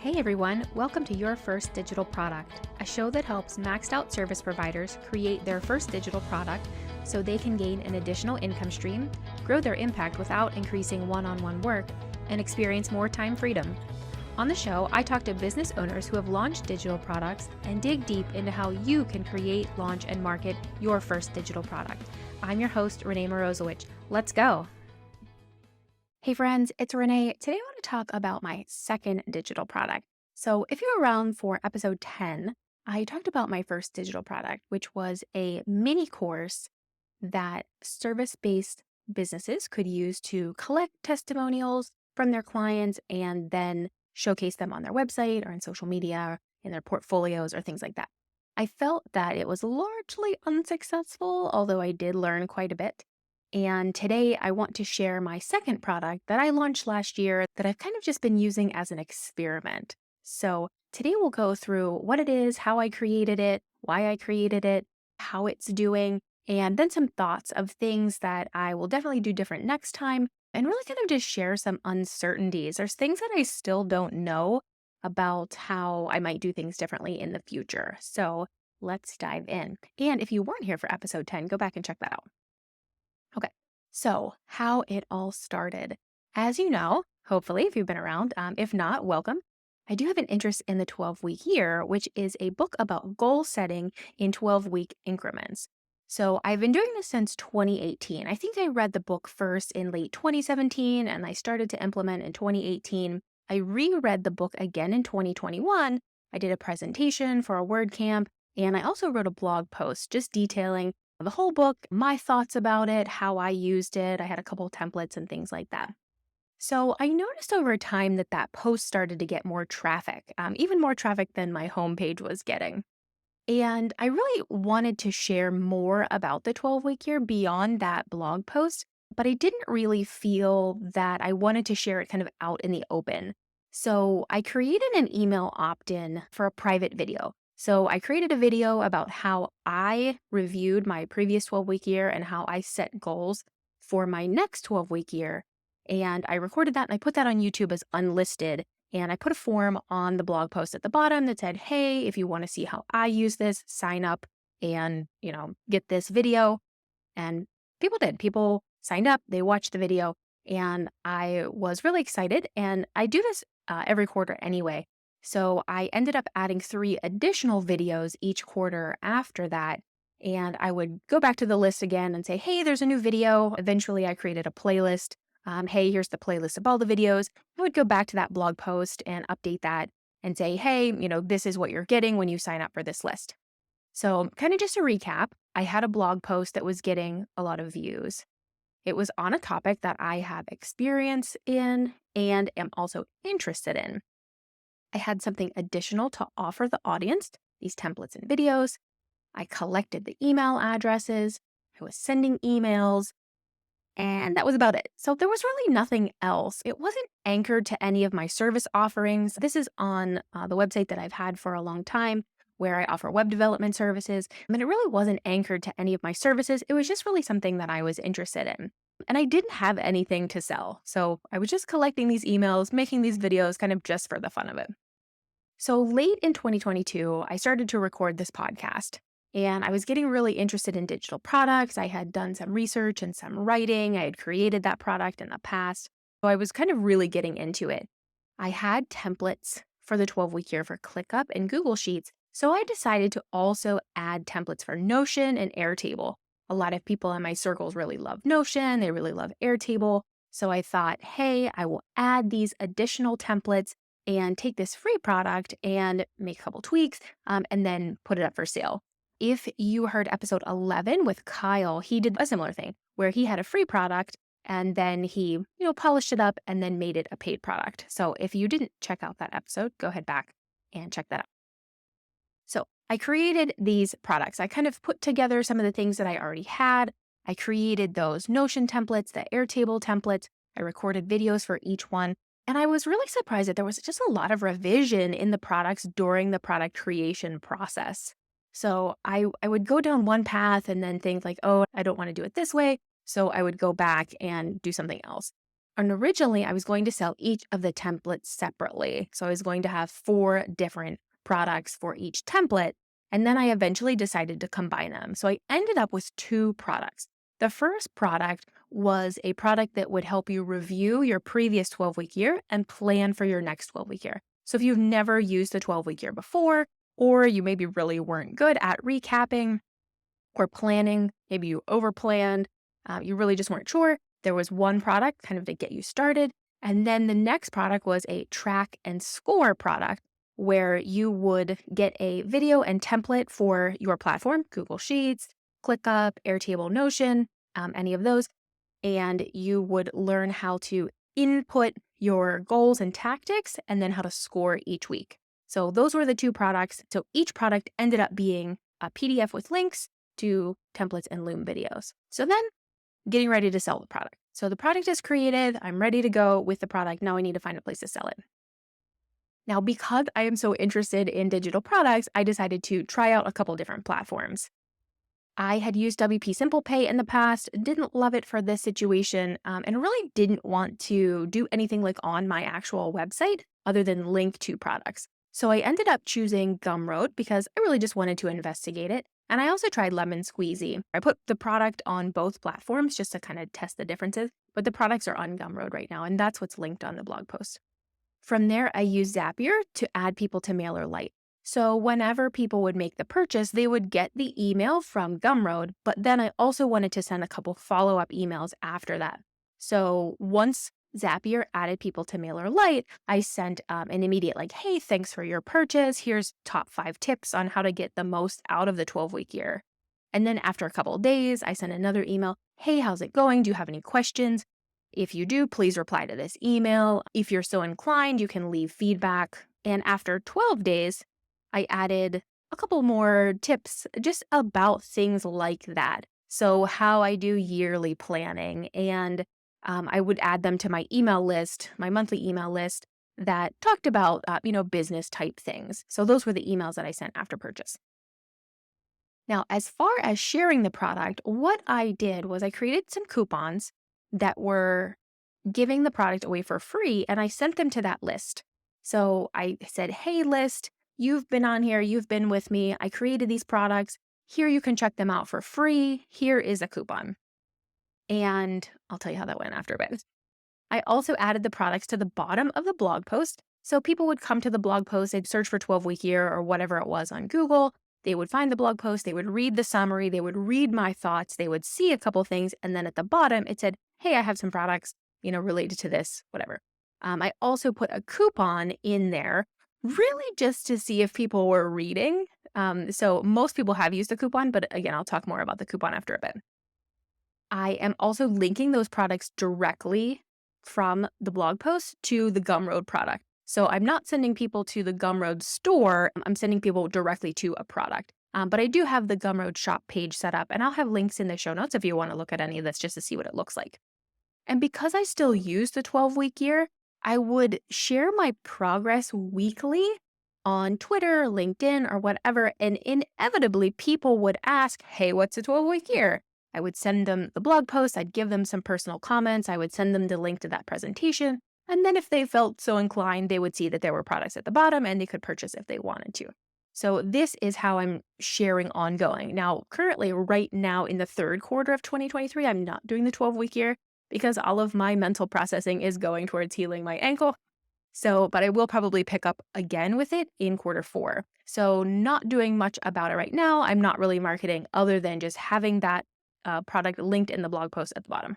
Hey everyone, welcome to Your First Digital Product, a show that helps maxed out service providers create their first digital product so they can gain an additional income stream, grow their impact without increasing one-on-one work, and experience more time freedom. On the show, I talk to business owners who have launched digital products and dig deep into how you can create, launch, and market your first digital product. I'm your host, Renee Morozowicz. Let's go. Hey friends, it's Renee. Today I want to talk about my second digital product. So if you're around for episode 10, I talked about my first digital product, which was a mini course that service-based businesses could use to collect testimonials from their clients and then showcase them on their website or in social media, or in their portfolios or things like that. I felt that it was largely unsuccessful, although I did learn quite a bit. And today I want to share my second product that I launched last year that I've kind of just been using as an experiment. So today we'll go through what it is, how I created it, why I created it, how it's doing, and then some thoughts of things that I will definitely do different next time, and really kind of just share some uncertainties. There's things that I still don't know about how I might do things differently in the future. So let's dive in. And if you weren't here for episode 10, go back and check that out. Okay, so how it all started. As you know, hopefully, if you've been around, if not, welcome. I do have an interest in the 12-week year, which is a book about goal setting in 12-week increments. So I've been doing this since 2018. I think I read the book first in late 2017, and I started to implement in 2018. I reread the book again in 2021. I did a presentation for a WordCamp, and I also wrote a blog post just detailing the whole book, my thoughts about it, how I used it. I had a couple templates and things like that. So I noticed over time that post started to get more traffic, even more traffic than my homepage was getting. And I really wanted to share more about the 12-week year beyond that blog post, but I didn't really feel that I wanted to share it kind of out in the open. So I created an email opt-in for a private video. So I created a video about how I reviewed my previous 12-week year and how I set goals for my next 12-week year. And I recorded that and I put that on YouTube as unlisted. And I put a form on the blog post at the bottom that said, hey, if you want to see how I use this, sign up and, get this video. And people did. People signed up, they watched the video, and I was really excited. And I do this every quarter anyway. So I ended up adding 3 additional videos each quarter after that. And I would go back to the list again and say, hey, there's a new video. Eventually I created a playlist. Hey, here's the playlist of all the videos. I would go back to that blog post and update that and say, hey, this is what you're getting when you sign up for this list. So kind of just a recap, I had a blog post that was getting a lot of views. It was on a topic that I have experience in and am also interested in. I had something additional to offer the audience, these templates and videos. I collected the email addresses. I was sending emails. And that was about it. So there was really nothing else. It wasn't anchored to any of my service offerings. This is on the website that I've had for a long time, where I offer web development services. It really wasn't anchored to any of my services. It was just really something that I was interested in. And I didn't have anything to sell. So I was just collecting these emails, making these videos kind of just for the fun of it. So late in 2022, I started to record this podcast. And I was getting really interested in digital products. I had done some research and some writing. I had created that product in the past. So I was kind of really getting into it. I had templates for the 12-week year for ClickUp and Google Sheets. So I decided to also add templates for Notion and Airtable. A lot of people in my circles really love Notion. They really love Airtable. So I thought, hey, I will add these additional templates and take this free product and make a couple tweaks and then put it up for sale. If you heard episode 11 with Kyle, he did a similar thing where he had a free product and then he, polished it up and then made it a paid product. So if you didn't check out that episode, go ahead back and check that out. So I created these products. I kind of put together some of the things that I already had. I created those Notion templates, the Airtable templates. I recorded videos for each one. And I was really surprised that there was just a lot of revision in the products during the product creation process. So I would go down one path and then think like, oh, I don't want to do it this way. So I would go back and do something else. And originally, I was going to sell each of the templates separately. So I was going to have 4 different products for each template. And then I eventually decided to combine them. So I ended up with 2 products. The first product was a product that would help you review your previous 12-week year and plan for your next 12-week year. So if you've never used a 12-week year before, or you maybe really weren't good at recapping or planning, maybe you overplanned, you really just weren't sure, there was one product kind of to get you started. And then the next product was a track and score product where you would get a video and template for your platform, Google Sheets, ClickUp, Airtable, Notion, any of those. And you would learn how to input your goals and tactics and then how to score each week. So those were the 2 products. So each product ended up being a PDF with links to templates and Loom videos. So then getting ready to sell the product. So the product is created. I'm ready to go with the product. Now I need to find a place to sell it. Now, because I am so interested in digital products, I decided to try out a couple different platforms. I had used WP Simple Pay in the past, didn't love it for this situation, and really didn't want to do anything like on my actual website other than link to products. So I ended up choosing Gumroad because I really just wanted to investigate it. And I also tried Lemon Squeezy. I put the product on both platforms just to kind of test the differences, but the products are on Gumroad right now, and that's what's linked on the blog post. From there, I used Zapier to add people to MailerLite. So whenever people would make the purchase, they would get the email from Gumroad, but then I also wanted to send a couple follow-up emails after that. So once Zapier added people to MailerLite, I sent an immediate hey, thanks for your purchase. Here's top 5 tips on how to get the most out of the 12-week year. And then after a couple of days, I sent another email. Hey, how's it going? Do you have any questions? If you do, please reply to this email. If you're so inclined, you can leave feedback. And after 12 days, I added a couple more tips just about things like that. So how I do yearly planning, and I would add them to my email list, my monthly email list that talked about, business type things. So those were the emails that I sent after purchase. Now, as far as sharing the product, what I did was I created some coupons that were giving the product away for free, and I sent them to that list. So I said, hey, list, you've been on here, you've been with me, I created these products. Here you can check them out for free. Here is a coupon. And I'll tell you how that went after a bit. I also added the products to the bottom of the blog post. So people would come to the blog post, they'd search for 12-week year or whatever it was on Google. They would find the blog post, they would read the summary, they would read my thoughts, they would see a couple things. And then at the bottom, it said, hey, I have some products, related to this, whatever. I also put a coupon in there, really just to see if people were reading. So most people have used a coupon, but again, I'll talk more about the coupon after a bit. I am also linking those products directly from the blog post to the Gumroad product. So I'm not sending people to the Gumroad store, I'm sending people directly to a product. But I do have the Gumroad shop page set up, and I'll have links in the show notes if you want to look at any of this just to see what it looks like. And because I still use the 12-week year, I would share my progress weekly on Twitter, LinkedIn, or whatever, and inevitably people would ask, hey, what's a 12-week year? I would send them the blog post, I'd give them some personal comments, I would send them the link to that presentation, and then if they felt so inclined, they would see that there were products at the bottom and they could purchase if they wanted to. So this is how I'm sharing ongoing. Now, currently, right now in the 3rd quarter of 2023, I'm not doing the 12-week year because all of my mental processing is going towards healing my ankle. But I will probably pick up again with it in quarter 4. So not doing much about it right now. I'm not really marketing other than just having that product linked in the blog post at the bottom.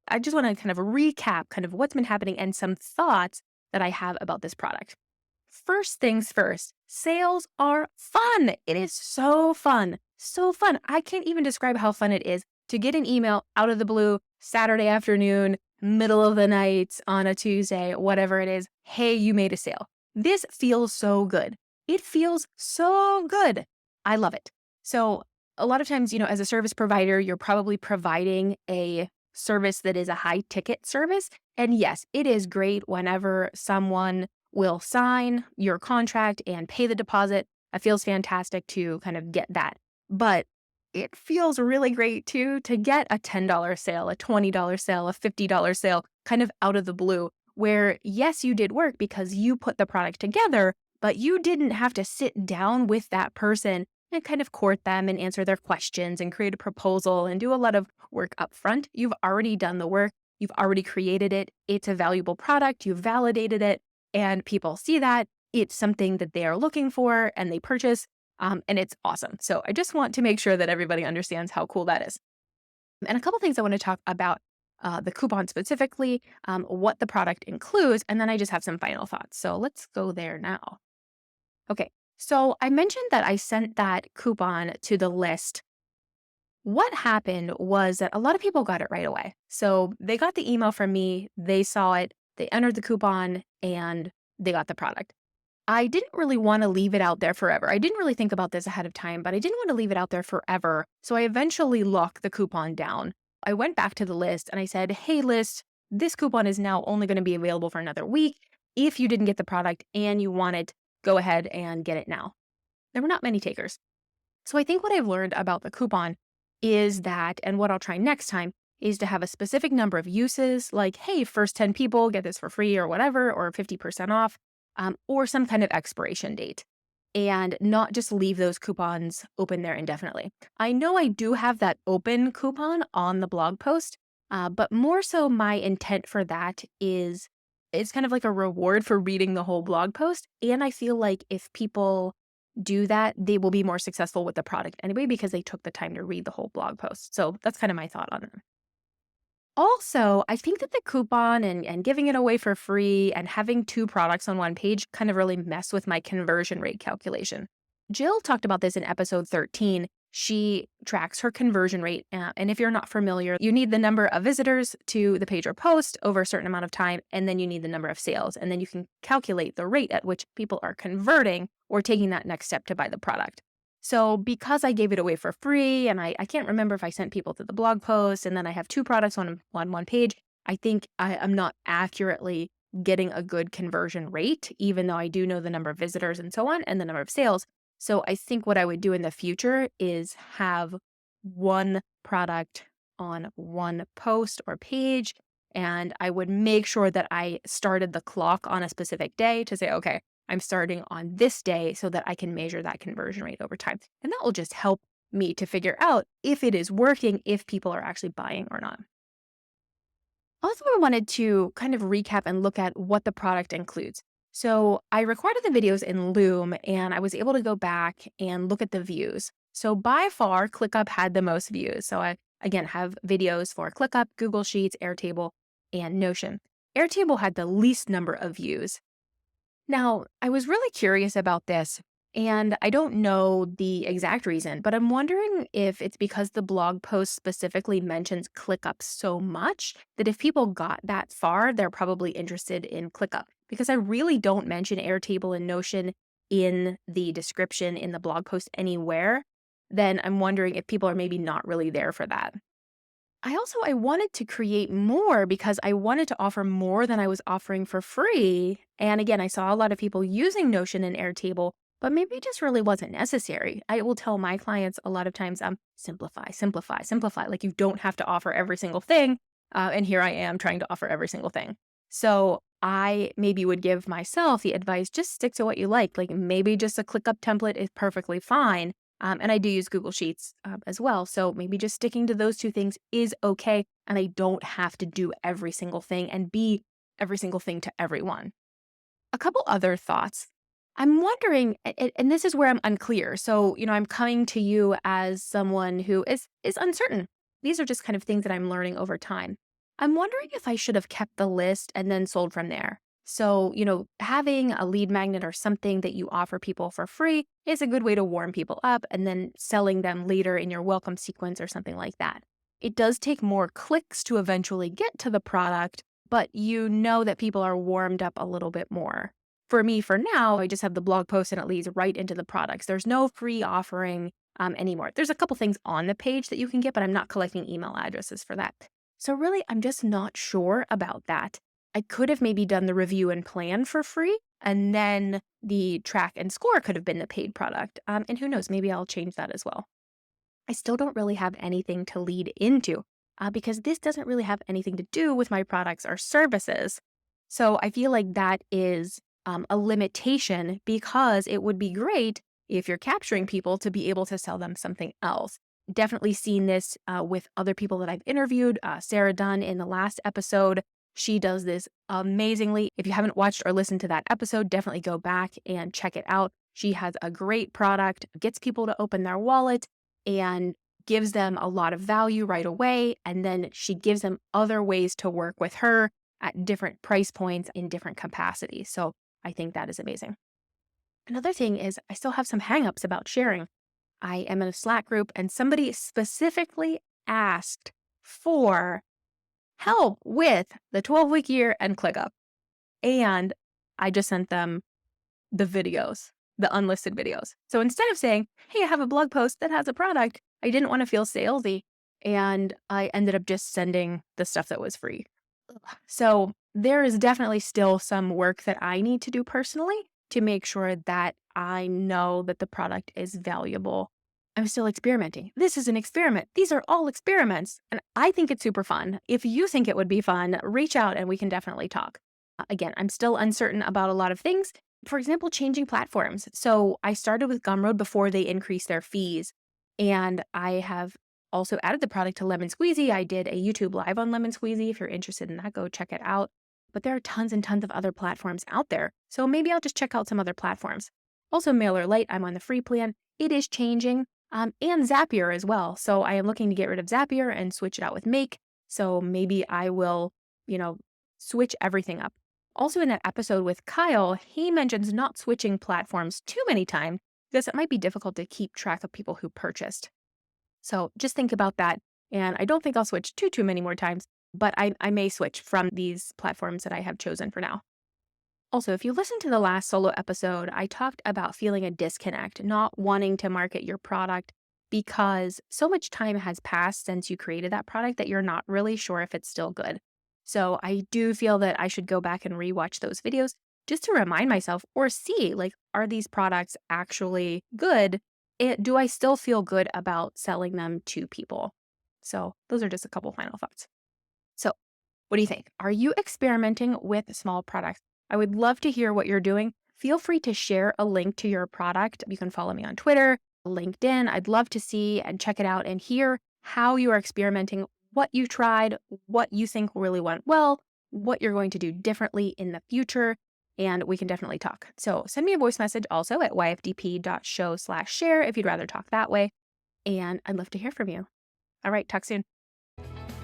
I just want to kind of recap kind of what's been happening and some thoughts that I have about this product. First things first, sales are fun. It is so fun. So fun. I can't even describe how fun it is to get an email out of the blue, Saturday afternoon, middle of the night, on a Tuesday, whatever it is. Hey, you made a sale. This feels so good. It feels so good. I love it. So a lot of times, as a service provider, you're probably providing a service that is a high ticket service. And yes, it is great whenever someone will sign your contract and pay the deposit. It feels fantastic to kind of get that. But it feels really great too to get a $10 sale, a $20 sale, a $50 sale kind of out of the blue, where yes, you did work because you put the product together, but you didn't have to sit down with that person and kind of court them and answer their questions and create a proposal and do a lot of work up front. You've already done the work. You've already created it. It's a valuable product. You've validated it and people see that. It's something that they are looking for and they purchase. And it's awesome. So I just want to make sure that everybody understands how cool that is. And a couple things I want to talk about the coupon specifically, what the product includes, and then I just have some final thoughts. So let's go there now. Okay, so I mentioned that I sent that coupon to the list. What happened was that a lot of people got it right away. So they got the email from me, they saw it, they entered the coupon, and they got the product. I didn't really want to leave it out there forever. I didn't really think about this ahead of time, but I didn't want to leave it out there forever. So I eventually locked the coupon down. I went back to the list and I said, hey, list, this coupon is now only going to be available for another week. If you didn't get the product and you want it, go ahead and get it now. There were not many takers. So I think what I've learned about the coupon is that, and what I'll try next time, is to have a specific number of uses, like, hey, first 10 people get this for free or whatever, or 50% off. Or some kind of expiration date, and not just leave those coupons open there indefinitely. I know I do have that open coupon on the blog post, but more so my intent for that is it's kind of like a reward for reading the whole blog post. And I feel like if people do that, they will be more successful with the product anyway because they took the time to read the whole blog post. So that's kind of my thought on it. Also, I think that the coupon and giving it away for free and having two products on one page kind of really mess with my conversion rate calculation. Jill talked about this in episode 13. She tracks her conversion rate. And if you're not familiar, you need the number of visitors to the page or post over a certain amount of time, and then you need the number of sales. And then you can calculate the rate at which people are converting or taking that next step to buy the product. So because I gave it away for free, and I can't remember if I sent people to the blog post, and then I have two products on one page, I think I'm not accurately getting a good conversion rate, even though I do know the number of visitors and so on, and the number of sales. So I think what I would do in the future is have one product on one post or page, and I would make sure that I started the clock on a specific day to say, okay, I'm starting on this day so that I can measure that conversion rate over time. And that will just help me to figure out if it is working, if people are actually buying or not. Also, I wanted to kind of recap and look at what the product includes. So I recorded the videos in Loom and I was able to go back and look at the views. So by far, ClickUp had the most views. So I, again, have videos for ClickUp, Google Sheets, Airtable, and Notion. Airtable had the least number of views. Now, I was really curious about this, and I don't know the exact reason, but I'm wondering if it's because the blog post specifically mentions ClickUp so much that if people got that far, they're probably interested in ClickUp. Because I really don't mention Airtable and Notion in the description in the blog post anywhere, then I'm wondering if people are maybe not really there for that. I wanted to create more because I wanted to offer more than I was offering for free. And again, I saw a lot of people using Notion and Airtable, but maybe it just really wasn't necessary. I will tell my clients a lot of times, simplify, simplify, simplify. Like you don't have to offer every single thing. And here I am trying to offer every single thing. So I maybe would give myself the advice, just stick to what you like. Like maybe just a ClickUp template is perfectly fine. And I do use Google Sheets as well. So maybe just sticking to those two things is okay. And I don't have to do every single thing and be every single thing to everyone. A couple other thoughts. I'm wondering, and this is where I'm unclear. So, I'm coming to you as someone who is uncertain. These are just kind of things that I'm learning over time. I'm wondering if I should have kept the list and then sold from there. So, having a lead magnet or something that you offer people for free is a good way to warm people up and then selling them later in your welcome sequence or something like that. It does take more clicks to eventually get to the product, but you know that people are warmed up a little bit more. For me, for now, I just have the blog post and it leads right into the products. There's no free offering anymore. There's a couple things on the page that you can get, but I'm not collecting email addresses for that. So really, I'm just not sure about that. I could have maybe done the review and plan for free, and then the track and score could have been the paid product. And who knows, maybe I'll change that as well. I still don't really have anything to lead into because this doesn't really have anything to do with my products or services. So I feel like that is a limitation because it would be great if you're capturing people to be able to sell them something else. Definitely seen this with other people that I've interviewed. Sarah Dunn in the last episode, she does this amazingly. If you haven't watched or listened to that episode, definitely go back and check it out. She has a great product, gets people to open their wallet and gives them a lot of value right away. And then she gives them other ways to work with her at different price points in different capacities. So I think that is amazing. Another thing is I still have some hangups about sharing. I am in a Slack group and somebody specifically asked for help with the 12-week year and ClickUp. And I just sent them the videos, the unlisted videos. So instead of saying, hey, I have a blog post that has a product, I didn't want to feel salesy. And I ended up just sending the stuff that was free. So there is definitely still some work that I need to do personally to make sure that I know that the product is valuable. I'm still experimenting. This is an experiment. These are all experiments. And I think it's super fun. If you think it would be fun, reach out and we can definitely talk. Again, I'm still uncertain about a lot of things. For example, changing platforms. So I started with Gumroad before they increased their fees. And I have also added the product to Lemon Squeezy. I did a YouTube live on Lemon Squeezy. If you're interested in that, go check it out. But there are tons and tons of other platforms out there. So maybe I'll just check out some other platforms. Also, MailerLite, I'm on the free plan. It is changing. And Zapier as well. So I am looking to get rid of Zapier and switch it out with Make. So maybe I will, switch everything up. Also in that episode with Kyle, he mentions not switching platforms too many times because it might be difficult to keep track of people who purchased. So just think about that. And I don't think I'll switch too many more times, but I may switch from these platforms that I have chosen for now. Also, if you listen to the last solo episode, I talked about feeling a disconnect, not wanting to market your product because so much time has passed since you created that product that you're not really sure if it's still good. So I do feel that I should go back and rewatch those videos just to remind myself or see, are these products actually good? Do I still feel good about selling them to people? So those are just a couple final thoughts. So what do you think? Are you experimenting with small products? I would love to hear what you're doing. Feel free to share a link to your product. You can follow me on Twitter, LinkedIn. I'd love to see and check it out and hear how you are experimenting, what you tried, what you think really went well, what you're going to do differently in the future, and we can definitely talk. So send me a voice message also at yfdp.show/share if you'd rather talk that way, and I'd love to hear from you. All right, talk soon.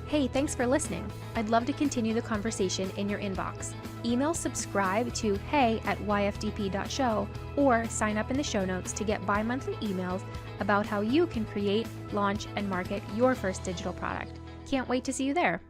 Hey, thanks for listening. I'd love to continue the conversation in your inbox. Email subscribe to hey@yfdp.show or sign up in the show notes to get bi-monthly emails about how you can create, launch, and market your first digital product. Can't wait to see you there.